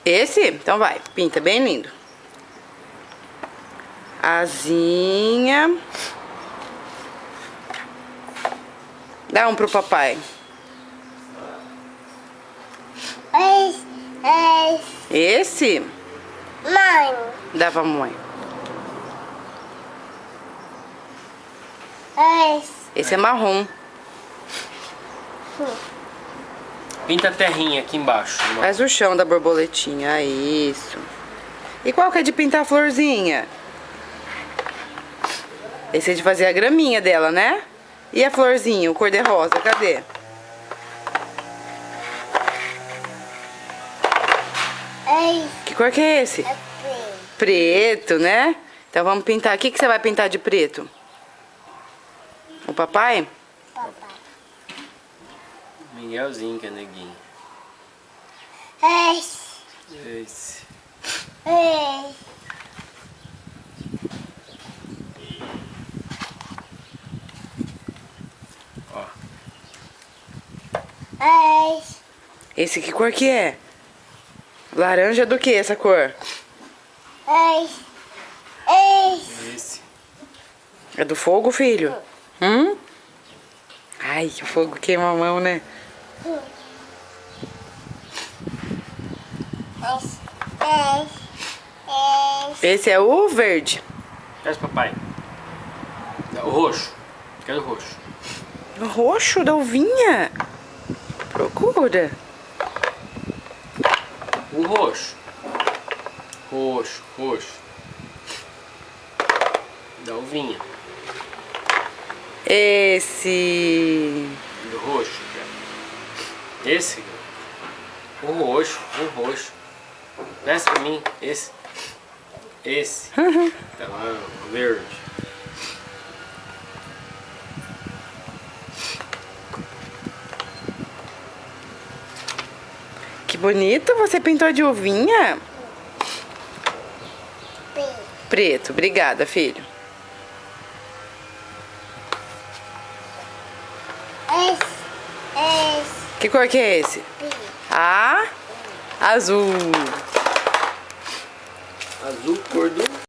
Esse? Então vai, pinta bem lindo. Asinha. Dá um pro papai. Esse? Mãe. Dá pra mamãe. Esse é marrom. Pinta a terrinha aqui embaixo. Faz o chão da borboletinha, isso. E qual que é de pintar a florzinha? Esse é de fazer a graminha dela, né? E a florzinha, o cor-de-rosa, cadê? Que cor que é esse? É preto. Preto, né? Então vamos pintar. O que você vai pintar de preto? O papai? Papai. Miguelzinho, que é neguinho. Esse. Ó. Esse que cor que é? Laranja do que essa cor? Esse. É do fogo, filho? Ai, o fogo queima a mão, né? Esse é o verde. Traz, papai. O roxo. Quero o roxo. O roxo da uvinha. Procura. O roxo. Roxo, roxo. Da uvinha. Esse. Do roxo, cara. Esse, cara. O roxo, o roxo. Desce pra mim, esse. Esse. Tá lá, o verde. Que bonito, você pintou de uvinha? Preto, obrigada, filho. Que cor que é esse? Ah, azul. Azul, cor do